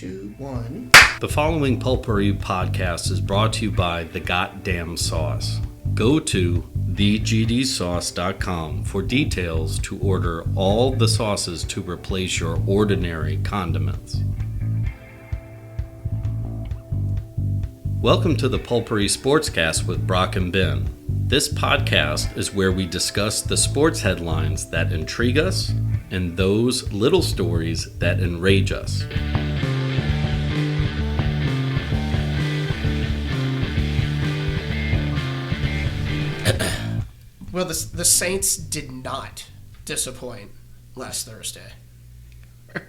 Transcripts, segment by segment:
2, 1. The following Pulpery podcast is brought to you by The Goddamn Sauce. Go to thegdsauce.com for details to order all the sauces to replace your ordinary condiments. Welcome to the Pulpery Sportscast with Brock and Ben. This podcast is where we discuss the sports headlines that intrigue us and those little stories that enrage us. Well, the Saints did not disappoint last Thursday.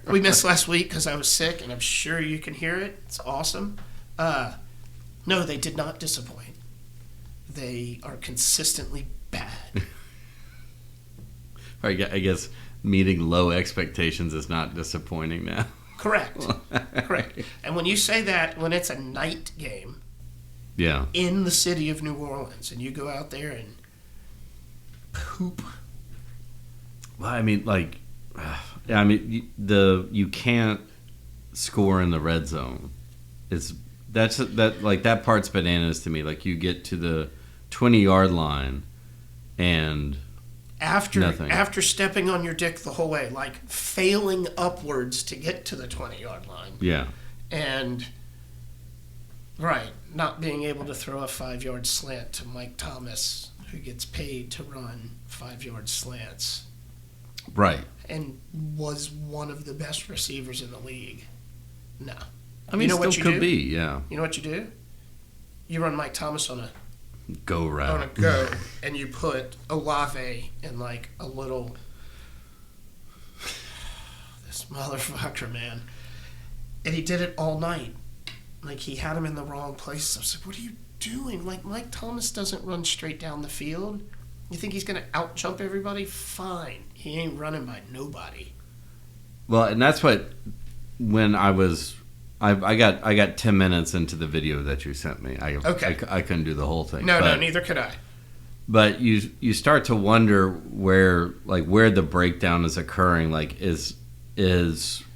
We missed last week because I was sick, and I'm sure you can hear it. It's awesome. No, they did not disappoint. They are consistently bad. I guess meeting low expectations is not disappointing now. Correct. And when you say that, when it's a night game in the city of New Orleans, and you go out there and poop. Well, you can't score in the red zone. That part's bananas to me. Like, you get to the 20-yard line and nothing. After stepping on your dick the whole way, like failing upwards to get to the 20-yard line. Yeah. And not being able to throw a 5-yard slant to Mike Thomas, who gets paid to run 5-yard slants. Right. And was one of the best receivers in the league. No. I mean, you know still what you could do? be, yeah. You know what you do? You run Mike Thomas on a go route. On a go, and you put Olave in like a little... This motherfucker, man. And he did it all night. Like, he had him in the wrong place. I was like, what are you doing? Like, Mike Thomas doesn't run straight down the field. You think he's going to out-jump everybody? Fine. He ain't running by nobody. Well, and that's what... When I got 10 minutes into the video that you sent me. I couldn't do the whole thing. No, neither could I. But you start to wonder where the breakdown is occurring. Like, is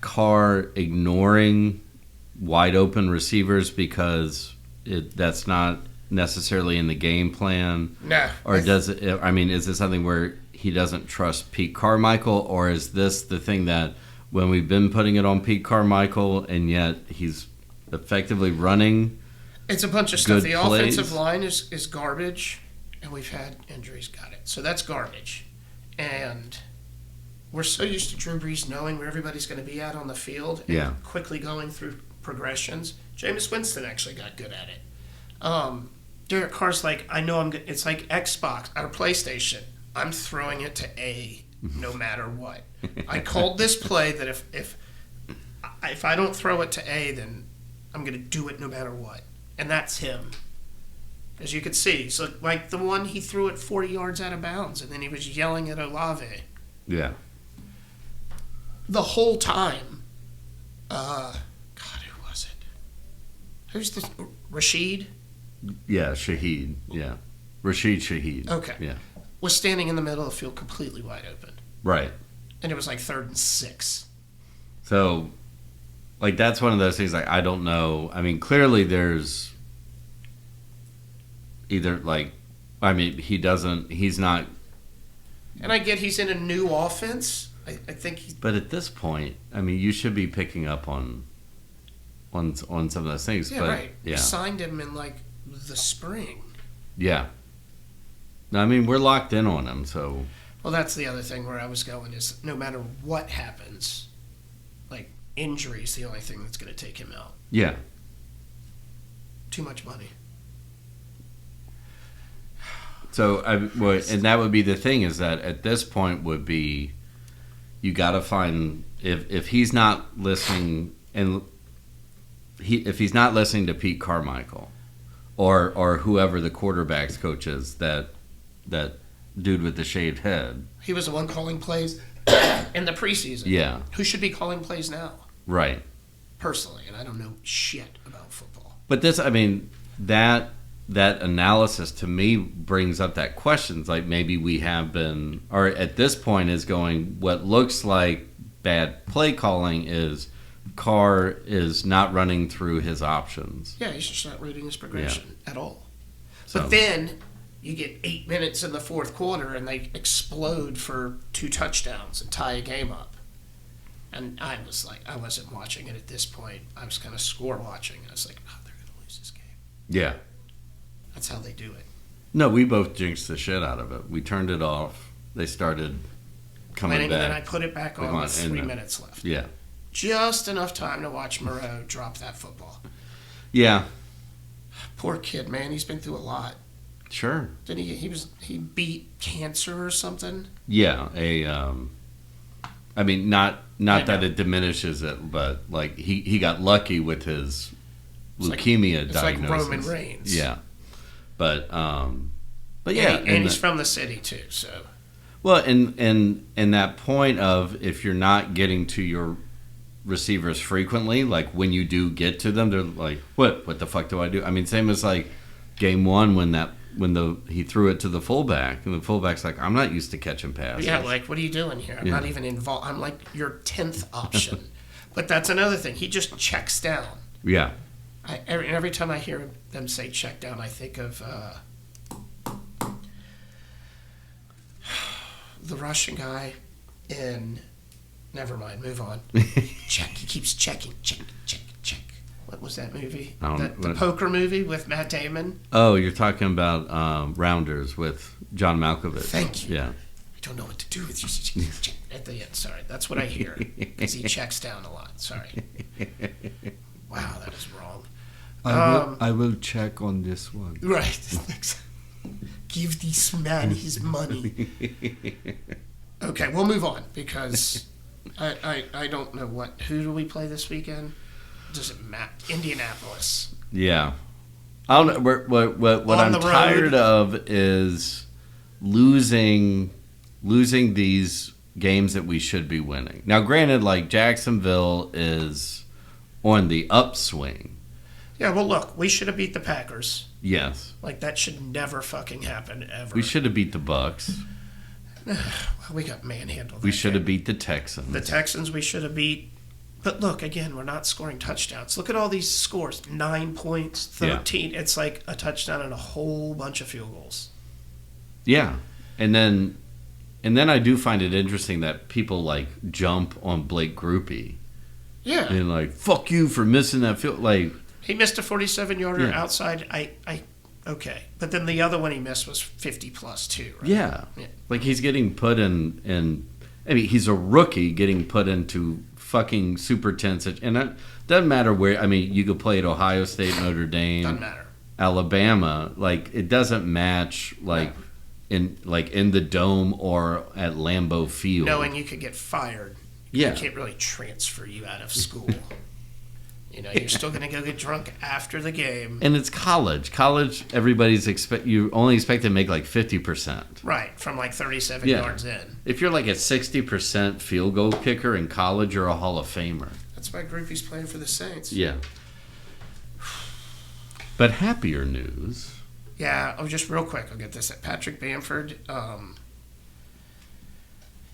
Carr ignoring wide open receivers because that's not necessarily in the game plan? No. Or does it? I mean, is it something where he doesn't trust Pete Carmichael, or is this the thing that when we've been putting it on Pete Carmichael and yet he's effectively running? It's a bunch of stuff. The plays. Offensive line is garbage, and we've had injuries. Got it. So that's garbage. And we're so used to Drew Brees knowing where everybody's going to be at on the field and quickly going through progressions. Jameis Winston actually got good at it. Derek Carr's like, I know it's like Xbox or PlayStation. I'm throwing it to A no matter what. I called this play that if I don't throw it to A, then I'm going to do it no matter what. And that's him. As you can see. So, like the one he threw it 40 yards out of bounds, and then he was yelling at Olave. Yeah. The whole time. God, who was it? Who's this? Rashid? Yeah, Shaheed. Yeah. Rashid Shaheed. Okay. Yeah. Was standing in the middle of the field completely wide open. Right. And it was like 3rd and 6. So, like, that's one of those things, like, I don't know. I mean, clearly there's either, like, I mean, he's not. And I get he's in a new offense. I think he's. But at this point, I mean, you should be picking up on some of those things. Yeah, but, right. Yeah. We signed him in, like, the spring. Yeah. No, I mean, we're locked in on him, so. Well, that's the other thing where I was going is no matter what happens, like, injury is the only thing that's going to take him out. Yeah. Too much money. So, and that would be the thing, is that at this point would be, you got to find, if he's not listening, and if he's not listening to Pete Carmichael, or whoever the quarterback's coach is, that dude with the shaved head. He was the one calling plays in the preseason. Yeah. Who should be calling plays now? Right. Personally, and I don't know shit about football. But this, I mean, that analysis to me brings up that questions, like maybe we have been, or at this point is going, what looks like bad play calling is Carr is not running through his options. Yeah, he's just not reading his progression at all. So. But then you get 8 minutes in the fourth quarter and they explode for 2 touchdowns and tie a game up. And I was like, I wasn't watching it at this point. I was kind of score watching. I was like, oh, they're going to lose this game. Yeah. That's how they do it. No, we both jinxed the shit out of it. We turned it off. They started coming Winning, back. and then I put it back on with 3 minutes left. Yeah. Just enough time to watch Moreau drop that football. Yeah. Poor kid, man. He's been through a lot. Sure. Didn't he? He beat cancer or something. Yeah. I mean, not that it diminishes it, but like he got lucky with his leukemia diagnosis. It's like Roman Reigns. Yeah. But yeah, and he's from the city too, so. Well, and that point of if you're not getting to your receivers frequently, like when you do get to them, they're like, what the fuck do I do? I mean, same as like game 1 when he threw it to the fullback, and the fullback's like, I'm not used to catching passes. Yeah, like, what are you doing here? I'm not even involved. I'm like your 10th option. But that's another thing. He just checks down. Yeah. Every time I hear them say check down, I think of the Russian guy in... Never mind, move on. Check. He keeps checking. Check. What was that movie? The poker movie with Matt Damon? Oh, you're talking about Rounders with John Malkovich. Thank you. Yeah. I don't know what to do with you. At the end, sorry. That's what I hear. Because he checks down a lot. Sorry. Wow, that is wrong. I will check on this one. Right. Give this man his money. Okay, we'll move on because I don't know who do we play this weekend? Does it matter? Indianapolis. Yeah. I don't know. What I'm tired of is losing these games that we should be winning. Now, granted, like Jacksonville is on the upswing. Yeah, well, look, we should have beat the Packers. Yes. Like, that should never fucking happen, ever. We should have beat the Bucks. We got manhandled. We should have beat the Texans. The Texans we should have beat. But look, again, we're not scoring touchdowns. Look at all these scores. 9 points, 13. Yeah. It's like a touchdown and a whole bunch of field goals. Yeah. And then I do find it interesting that people, like, jump on Blake Groupie. Yeah. And, like, fuck you for missing that field. Like... He missed a 47-yarder outside. Okay. But then the other one he missed was 50-plus, too, right? Yeah. Like, he's getting put in... I mean, he's a rookie getting put into fucking super tense... And that doesn't matter where... I mean, you could play at Ohio State, Notre Dame... Doesn't matter. Alabama. Like, it doesn't match, like... In the Dome or at Lambeau Field. Knowing you could get fired. Yeah. You can't really transfer you out of school. You know, you're still going to go get drunk after the game. And it's college. College, you only expect to make like 50%. Right, from like 37 yards in. If you're like a 60% field goal kicker in college, you're a Hall of Famer. That's why Groupie's playing for the Saints. Yeah. But happier news. Yeah, just real quick, I'll get this. Patrick Bamford,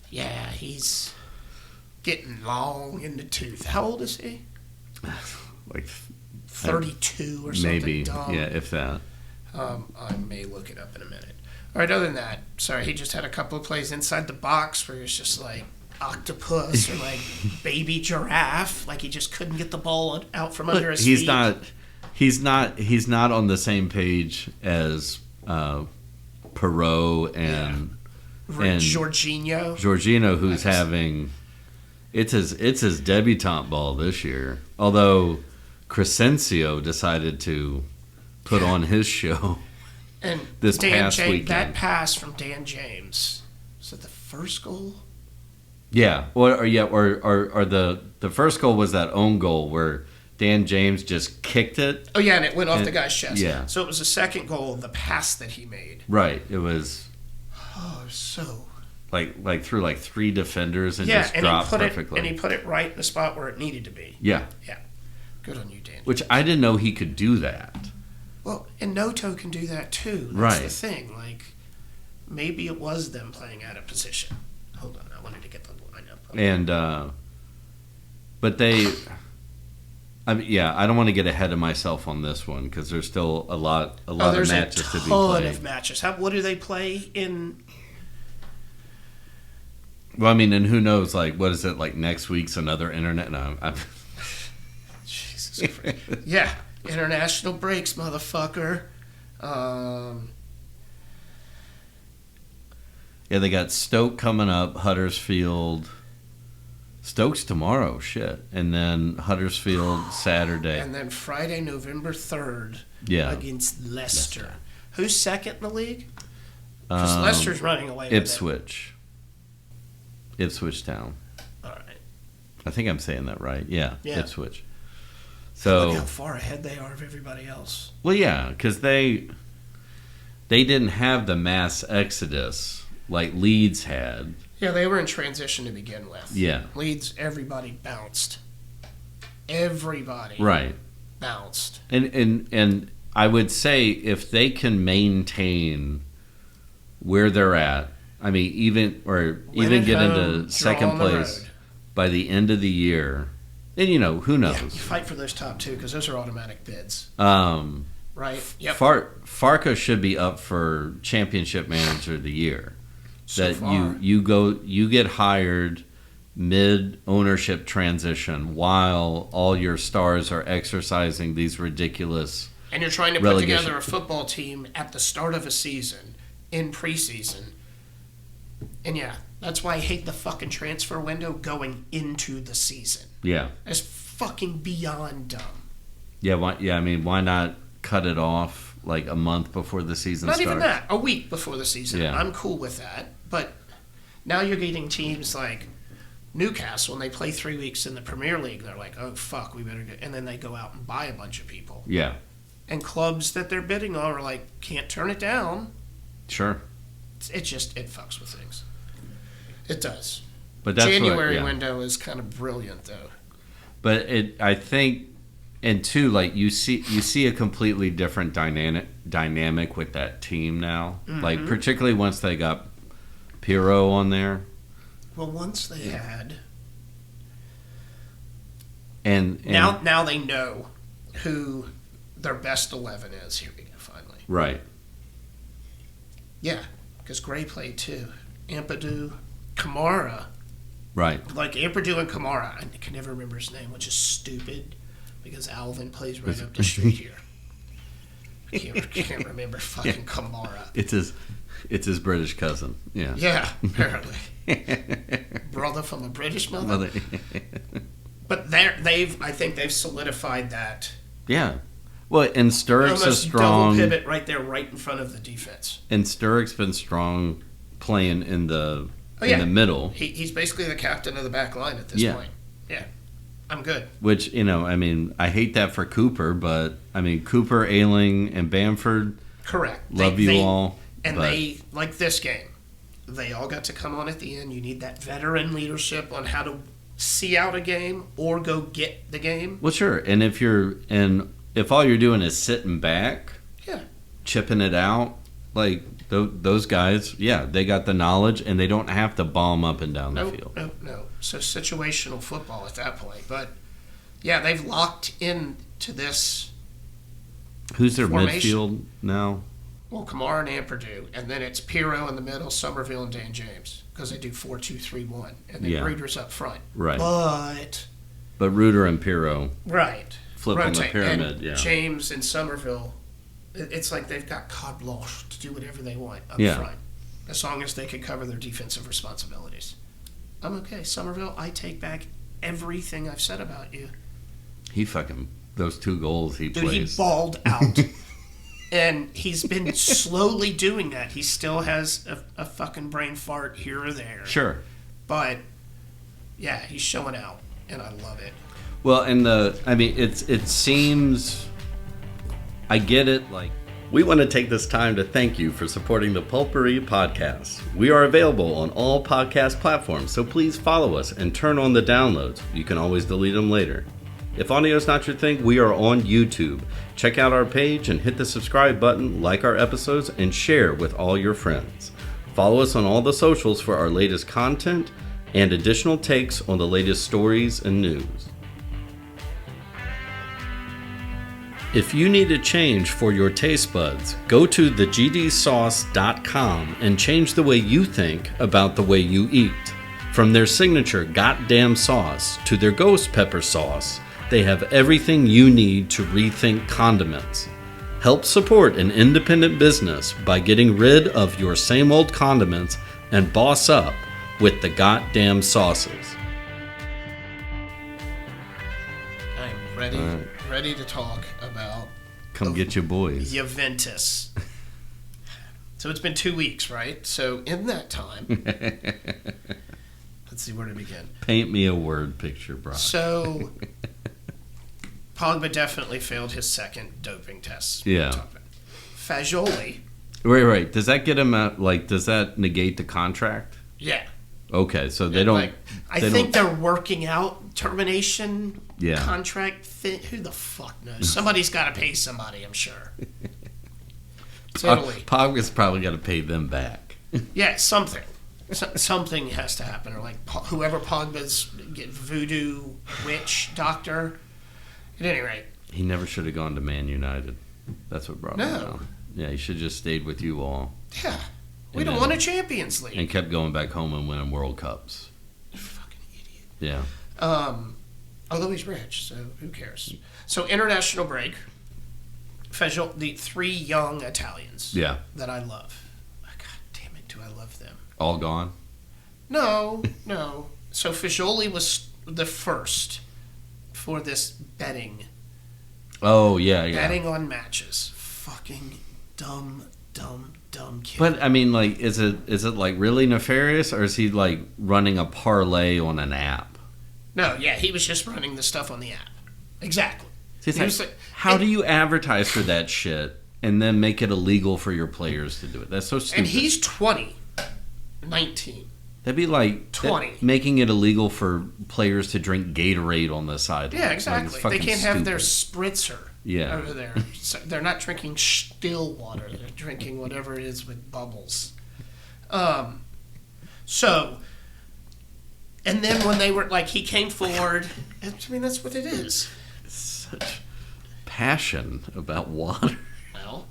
he's getting long in the tooth. How old is he? Like 32 or something. Maybe, dumb. yeah, if that. I may look it up in a minute. All right, other than that, sorry, he just had a couple of plays inside the box where he was just like octopus or like baby giraffe. Like he just couldn't get the ball out from under his feet. He's not on the same page as Perot and Jorginho, who's having it's his debutante ball this year. Although Crescencio decided to put on his show and this past weekend. That pass from Dan James, was it the first goal? Yeah, or the first goal was that own goal where Dan James just kicked it. Oh yeah, and it went off the guy's chest. Yeah. So it was the second goal, the pass that he made. Right. It was. Oh, so. Like through like 3 defenders and just dropped perfectly. And he put it right in the spot where it needed to be. Yeah. Yeah. Good on you, Dan. Which I didn't know he could do that. Well, and Noto can do that too. That's the thing. Like, maybe it was them playing out of position. Hold on, I wanted to get the line up. And But I mean, yeah, I don't want to get ahead of myself on this one because there's still a lot of matches to be played. Of matches. What do they play in? Well, I mean, and who knows? Like, what is it? Like next week's another internet? No, Jesus Christ. Yeah, international breaks, motherfucker. Yeah, they got Stoke coming up, Huddersfield. Stoke's tomorrow, shit. And then Huddersfield Saturday. And then Friday, November 3rd against Leicester. Who's second in the league? Because Leicester's running away with Ipswich. Ipswich Town. All right. I think I'm saying that right. Yeah. Ipswich. So look how far ahead they are of everybody else. Well, yeah, because they didn't have the mass exodus like Leeds had. Yeah, they were in transition to begin with. Yeah. Leeds, everybody bounced. Everybody bounced. And I would say if they can maintain where they're at, I mean, even get into second place by the end of the year, and who knows? Yeah, you fight for those top two because those are automatic bids. Right? Yep. Farka should be up for Championship Manager of the Year. You get hired mid ownership transition while all your stars are exercising these ridiculous and you're trying to put together a football team at the start of a season in preseason. And yeah, that's why I hate the fucking transfer window going into the season. Yeah, it's fucking beyond dumb. Yeah, why not cut it off like a month before the season starts? Not even that, a week before the season. Yeah. I'm cool with that. But now you're getting teams like Newcastle, when they play 3 weeks in the Premier League, they're like, oh, fuck, we better get... And then they go out and buy a bunch of people. Yeah. And clubs that they're bidding on are like, can't turn it down. Sure. It fucks with things. It does. But that's January window is kind of brilliant, though. But I think... And two, like you see a completely different dynamic with that team now. Mm-hmm. Like particularly once they got Pirro on there. Well, once they had, and now they know who their best 11 is. Here we go, finally. Right. Yeah, because Gray played too. Ampadu, Kamara. Right. Like Ampadu and Kamara. I can never remember his name, which is stupid. Because Alvin plays right up the street here. I can't remember fucking Kamara. It's his British cousin. Yeah. Yeah, apparently. Brother from a British mother. But I think they've solidified that. Yeah. Well, and Sturrock's a strong double pivot right there, right in front of the defense. And Sturrock's been strong playing in the middle. He's basically the captain of the back line at this point. Yeah. I'm good. Which, I hate that for Cooper, but, Cooper, Ayling, and Bamford. Correct. Love you all. And they, like this game, they all got to come on at the end. You need that veteran leadership on how to see out a game or go get the game. Well, sure. And if all you're doing is sitting back, chipping it out, like those guys, they got the knowledge and they don't have to bomb up and down the field. No. So situational football at that point. But, they've locked into this. Who's their formation. midfield now? Well, Kamara and Ampadu. And then it's Pirro in the middle, Somerville and Dan James. Because they do 4-2-3-1. And then Reuter's up front. Right. But Reuter and Pirro. Right. Flip on the pyramid, and James and Somerville, it's like they've got carte blanche to do whatever they want up front. As long as they can cover their defensive responsibilities. I'm okay. Somerville, I take back everything I've said about you. He those 2 goals he plays. He balled out. And he's been slowly doing that. He still has a fucking brain fart here or there. Sure. But, he's showing out. And I love it. Well, and it seems, I get it, like, we want to take this time to thank you for supporting the Pulpery Podcast. We are available on all podcast platforms, so please follow us and turn on the downloads. You can always delete them later. If audio is not your thing, we are on YouTube. Check out our page and hit the subscribe button, like our episodes, and share with all your friends. Follow us on all the socials for our latest content and additional takes on the latest stories and news. If you need a change for your taste buds, go to thegdsauce.com and change the way you think about the way you eat. From their signature goddamn sauce to their ghost pepper sauce, they have everything you need to rethink condiments. Help support an independent business by getting rid of your same old condiments and boss up with the goddamn sauces. I'm ready to talk about Come get your boys. Juventus. So it's been 2 weeks, right? So in that time, let's see where to begin. Paint me a word picture, Brock. So Pogba definitely failed his second doping test. Yeah. Fagioli. Right. Does that get him out? Like, does that negate the contract? Yeah. Okay, so they don't. I think they're working out termination Yeah. contract. Who the fuck knows? Somebody's got to pay somebody, I'm sure. It's Italy. Pogba's probably got to pay them back. Yeah, something. Something has to happen. Or like whoever Pogba's voodoo witch doctor. At any rate. He never should have gone to Man United. That's what brought him No. down. Yeah, he should have just stayed with you all. Yeah. We And don't then- want a Champions League. And kept going back home and winning World Cups. Fucking idiot. Yeah. Although he's rich, so who cares? So international break. The three young Italians. Yeah. That I love. God damn it, do I love them? All gone? No. So Fagioli was the first for this betting. Oh, yeah. Betting on matches. Fucking dumb kid. But, I mean, like, is it like, really nefarious? Or is he, like, running a parlay on an app? No, yeah, he was just running the stuff on the app. Exactly. How do you advertise for that shit and then make it illegal for your players to do it? That's so stupid. And he's 20. 19. That'd be like 20. Making it illegal for players to drink Gatorade on the side. Yeah, exactly. Like, they can't stupid. have their spritzer Yeah. over there. So they're not drinking still water. They're drinking whatever it is with bubbles. So, and then when they were, like, he came forward. I mean, that's what it is. Such passion about water. Well,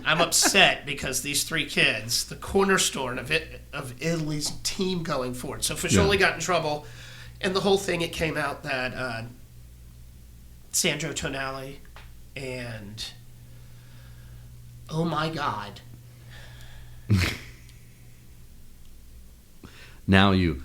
I'm upset because these three kids, the cornerstone of Italy's team going forward. So Fagioli got in trouble, and the whole thing, it came out that Sandro Tonali and oh my God. Now you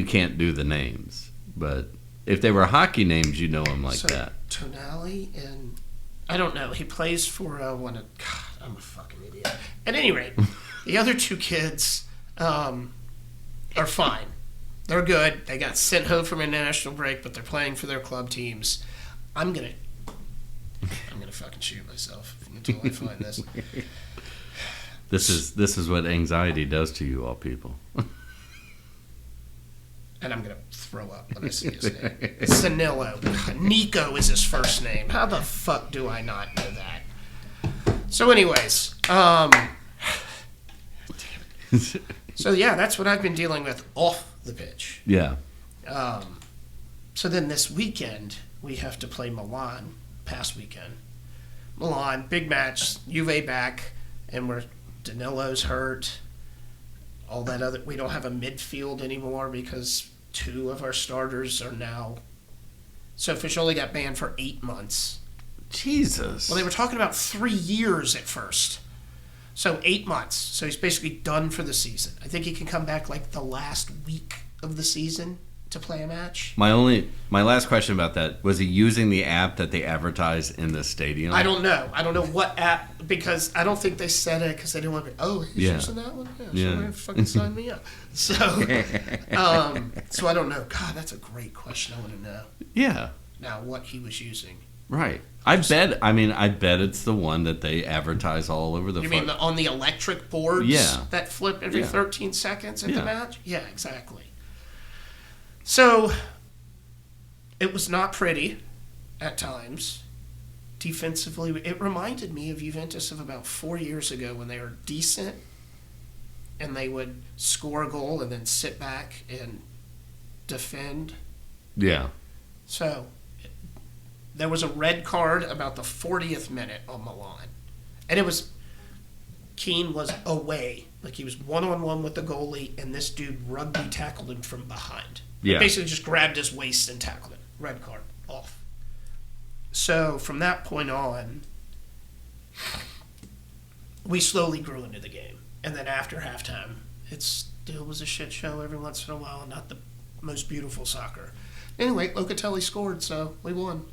can't do the names, but if they were hockey names, you know them like that. Tonali and I don't know. He plays for one of. God, I'm a fucking idiot. At any rate, the other two kids are fine. They're good. They got sent home from international break, but they're playing for their club teams. I'm gonna fucking shoot myself until I find this. This is what anxiety does to you all people. And I'm going to throw up when I see his name. Zanillo. Nico is his first name. How the fuck do I not know that? So anyways, so yeah, that's what I've been dealing with off the pitch. Yeah. So then this weekend, we have to play Milan, past weekend. Milan, big match, Juve back, and Danilo's hurt. All that other, we don't have a midfield anymore because two of our starters are now. So Fagioli got banned for 8 months. Jesus. Well, they were talking about 3 years at first. So 8 months. So he's basically done for the season. I think he can come back like the last week of the season to play a match. My last question about that, was he using the app that they advertise in the stadium? I don't know. I don't know what app, because I don't think they said it because they didn't want to be, oh, he's using that one? Yeah. So fucking sign me up. So, so I don't know. God, that's a great question. I want to know. Yeah. Now, what he was using. Right. I bet it's the one that they advertise all over the You mean on the electric boards that flip every 13 seconds at the match? Yeah, exactly. So, it was not pretty at times. Defensively, it reminded me of Juventus of about 4 years ago when they were decent and they would score a goal and then sit back and defend. Yeah. So, there was a red card about the 40th minute on Milan. And it was, Keane was away. Like, he was one-on-one with the goalie, and this dude rugby tackled him from behind. Yeah. Basically just grabbed his waist and tackled him. Red card, off. So, from that point on, we slowly grew into the game. And then after halftime, it still was a shit show every once in a while, not the most beautiful soccer. Anyway, Locatelli scored, so we won.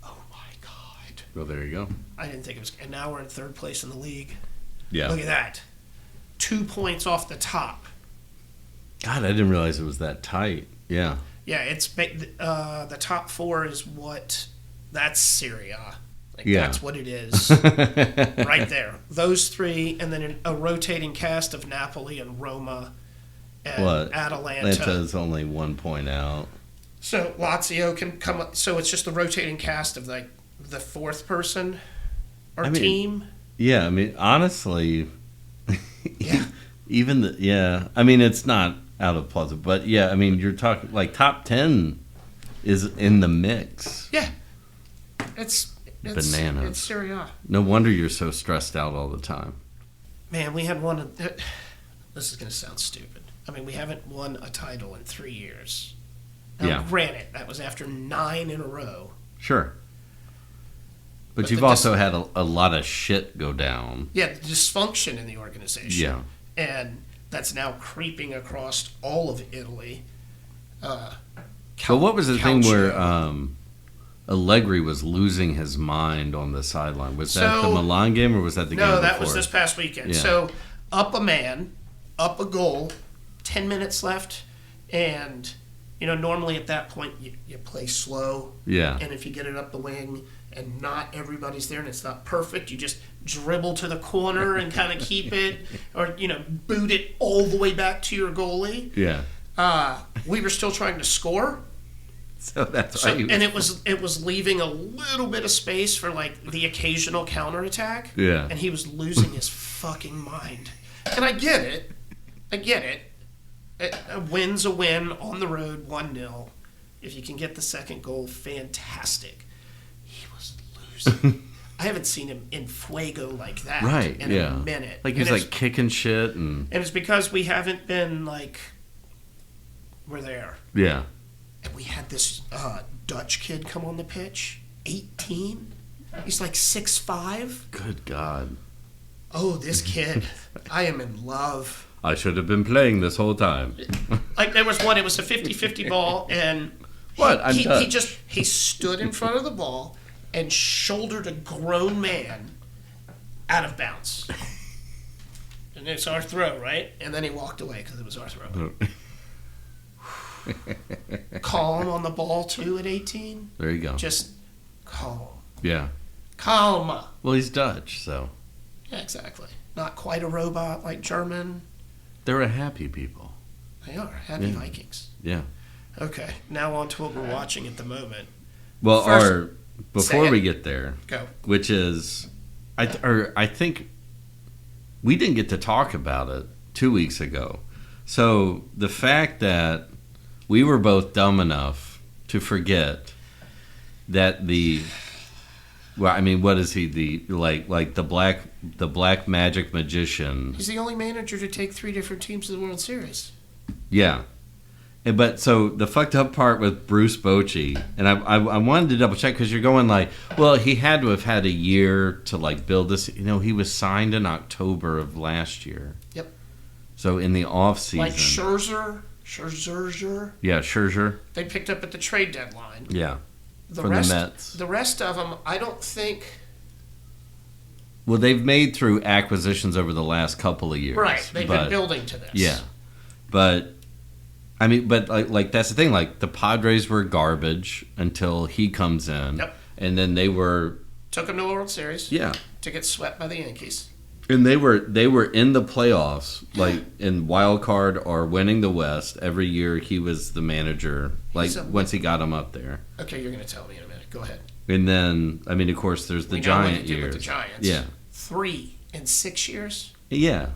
Oh my God. Well, there you go. I didn't think it was. And now we're in third place in the league. Yeah. Look at that. 2 points off the top. God, I didn't realize it was that tight. Yeah. Yeah, it's the top 4 is what. That's Serie A. Like, Yeah. that's what it is. Right there. Those 3, and then a rotating cast of Napoli and Roma and Atalanta. Atlanta's only 1 point out. So Lazio can come up. So it's just the rotating cast of like the 4th person or team. Yeah, I mean, honestly, Yeah. even I mean, it's not out of puzzle, but yeah, I mean, you're talking like top 10 is in the mix. Yeah. It's Bananas. It's Serie A. No wonder you're so stressed out all the time. Man, we had one. This is going to sound stupid. I mean, we haven't won a title in 3 years. Now, Yeah. granted, that was after 9 in a row. Sure. But you've the also had a lot of shit go down. Yeah, the dysfunction in the organization. Yeah. And that's now creeping across all of Italy. But what was the thing where Allegri was losing his mind on the sideline? Was that the Milan game or was that the game before? No, that was this past weekend. Yeah. So, up a man, up a goal, 10 minutes left, and, you know, normally at that point you play slow. Yeah. And if you get it up the wing and not everybody's there and it's not perfect, you just dribble to the corner and kind of keep it, or, you know, boot it all the way back to your goalie. Yeah. We were still trying to score. So that's why And it was leaving a little bit of space for like the occasional counterattack. Yeah. And he was losing his fucking mind. And I get it. A win's a win on the road, 1-0. If you can get the second goal, fantastic. He was losing. I haven't seen him in fuego like that in a minute. Like he was like kicking shit and it's because we haven't been like, we're there. yeah. And we had this Dutch kid come on the pitch, 18. He's like 6'5". Good God. Oh, this kid. I am in love. I should have been playing this whole time. Like, there was one, it was a 50-50 ball, and What? I'm Dutch. he stood in front of the ball and shouldered a grown man out of bounds. And it's our throw, right? And then he walked away because it was our throw. Calm on the ball, too, at 18. There you go. Just calm. Yeah. Calm. Well, he's Dutch, so Yeah, exactly. Not quite a robot like German. they're a happy people. They are. Happy Vikings. Yeah. Okay, now on to what we're watching at the moment. Well, First, before say we it. get there, Go. which is, I think we didn't get to talk about it 2 weeks ago. So the fact that we were both dumb enough to forget that what is he, the black magic magician? He's the only manager to take 3 different teams to the World Series. Yeah. But so the fucked up part with Bruce Bochy, and I wanted to double check because you're going like, well, he had to have had a year to like build this. You know, he was signed in October of last year. Yep. So in the off season, Like Scherzer. Yeah, Scherzer. They picked up at the trade deadline. Yeah. The From rest, the Mets. The rest of them, I don't think. Well, they've made through acquisitions over the last couple of years. Right. They've been building to this. Yeah. But I mean, but like that's the thing. Like the Padres were garbage until he comes in. Yep. And then they were. Took them to the World Series. Yeah. To get swept by the Yankees. And they were in the playoffs, like in wild card or winning the West every year. He was the manager, like once he got him up there. Okay, you're going to tell me in a minute. Go ahead. And then, I mean, of course, there's the We know what Giant he did years. with the Giants. Yeah, 3 in 6 years. yeah.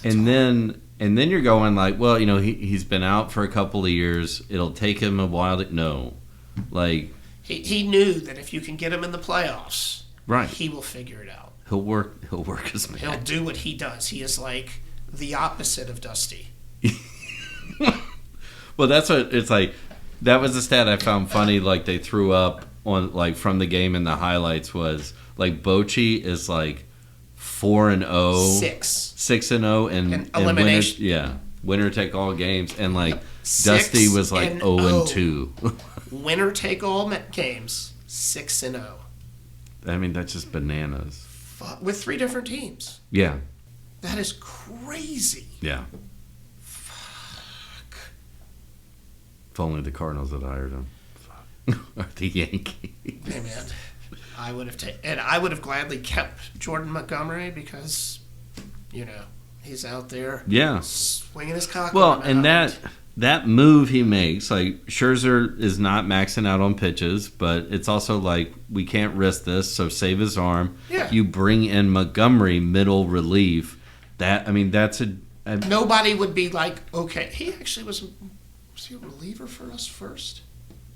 And then you're going like, well, you know, he's been out for a couple of years. It'll take him a while to like. He knew that if you can get him in the playoffs, Right. he will figure it out. He'll work his He'll magic. do what he does. He is like the opposite of Dusty. Well, that's what it's like. That was the stat I found funny. Like they threw up on like from the game in the highlights was like Bochy is like 4-0, 6-0, and elimination. Winner take all games, and like 6 Dusty was like and 0-2. Winner take all games, 6-0. I mean, that's just bananas. With 3 different teams. Yeah, That is crazy. yeah. If only the Cardinals had hired him. Or the Yankees. Hey man, I would have gladly kept Jordan Montgomery because, he's out there. Yeah. Swinging his cock. Well, on the and mound. that move he makes, like Scherzer is not maxing out on pitches, but it's also like we can't risk this, so save his arm. Yeah. You bring in Montgomery middle relief. That's a Nobody would be like, okay, he actually was he a reliever for us first?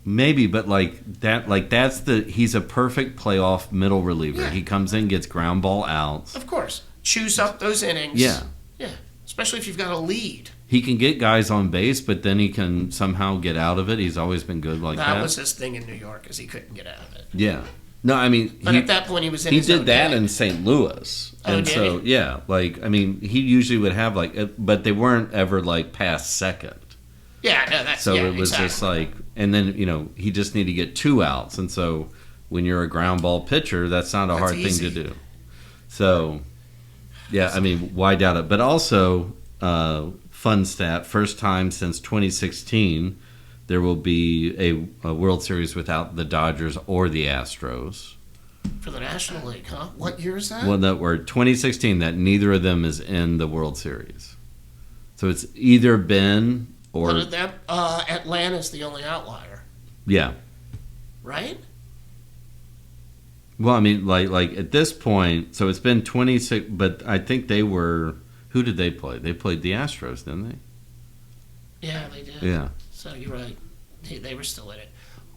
maybe, but he's a perfect playoff middle reliever. Yeah. He comes in, gets ground ball outs. Of course. Chews up those innings. Yeah. Yeah. Especially if you've got a lead. He can get guys on base, but then he can somehow get out of it. He's always been good like that. That was his thing in New York, is he couldn't get out of it. Yeah. No, I mean, But at that point, he was in he his did own that head. in St. Louis, Oh, and did so he? yeah, he usually would have but they weren't ever like past second. Yeah, no, that's So yeah, it was exactly. just like, and then he just needed to get 2 outs, and so when you're a ground ball pitcher, that's not a That's hard easy. thing to do. So yeah, I mean, why doubt it? But also, fun stat: first time since 2016, there will be a World Series without the Dodgers or the Astros. For the National League, huh? What year is that? Well, that were 2016. That neither of them is in the World Series. So it's either been or But that Atlanta's the only outlier, yeah. right? Well, I mean, like at this point, so it's been 26. But I think they were. Who did they play? They played the Astros, didn't they? Yeah, they did. Yeah, So you're right. They were still in it.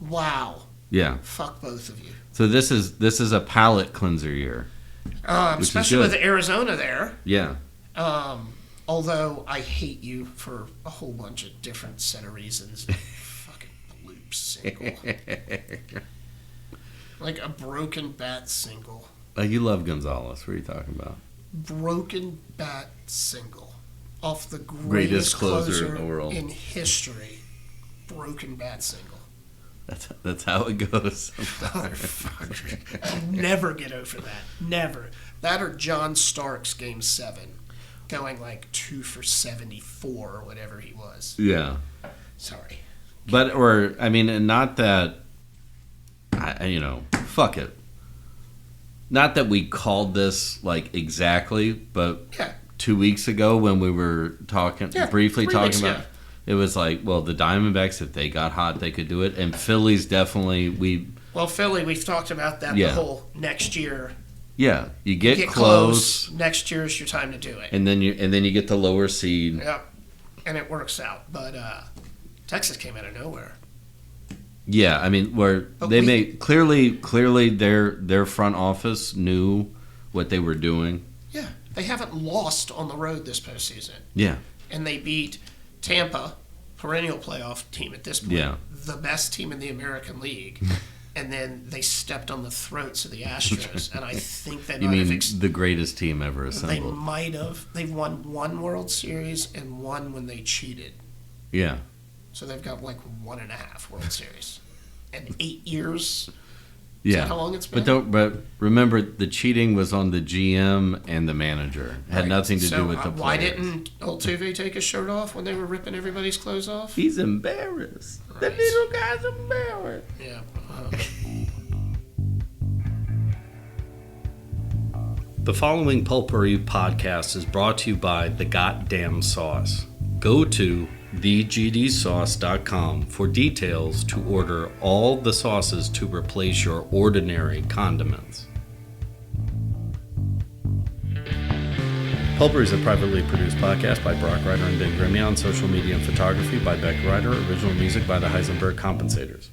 Wow. yeah. Fuck both of you. So this is a palate cleanser year. Which is Especially good. with Arizona there. Yeah, Although I hate you for a whole bunch of different set of reasons. Fucking bloop single. Like a broken bat single. you love Gonzalez. What are you talking about? Broken bat single. Off the Greatest greatest closer closer in the world. in history. Broken bat single. That's how it goes. Motherfucker. I'll never get over that. Never. That or John Stark's Game 7. Going like 2 for 74 or whatever he was. Yeah, Sorry. and not that. Fuck it. Not that we called this like exactly, but Yeah. 2 weeks ago when we were briefly 3 talking weeks about ago. it was like, well, the Diamondbacks, if they got hot, they could do it, and Phillies definitely Well, Philly, we've talked about that Yeah. the whole next year. you get, Get close, Next year's your time to do it. and then you get the lower seed. Yep. And it works out. But Texas came out of nowhere. Yeah, I mean, where But they we- made clearly their front office knew what they were doing. Yeah. They haven't lost on the road this postseason. Yeah, And they beat Tampa, perennial playoff team at this point. Yeah. The best team in the American League. And then they stepped on the throats of the Astros. And I think they you might have mean the greatest team ever they assembled? might have. They've won one World Series and one when they cheated. Yeah, So they've got like 1.5 World Series. And 8 years. yeah. that how long it's been? But remember, the cheating was on the GM and the manager. It had Right. nothing to So, do with the players. why didn't Altuve take his shirt off when they were ripping everybody's clothes off? He's embarrassed. The Right. little guy's embarrassed. Yeah. The following Pulpery podcast is brought to you by The Goddamn Sauce. Go to thegdsauce.com for details to order all the sauces to replace your ordinary condiments. Pulpery is a privately produced podcast by Brock Ryder and Ben Grimmie on social media and photography by Beck Ryder, original music by the Heisenberg Compensators.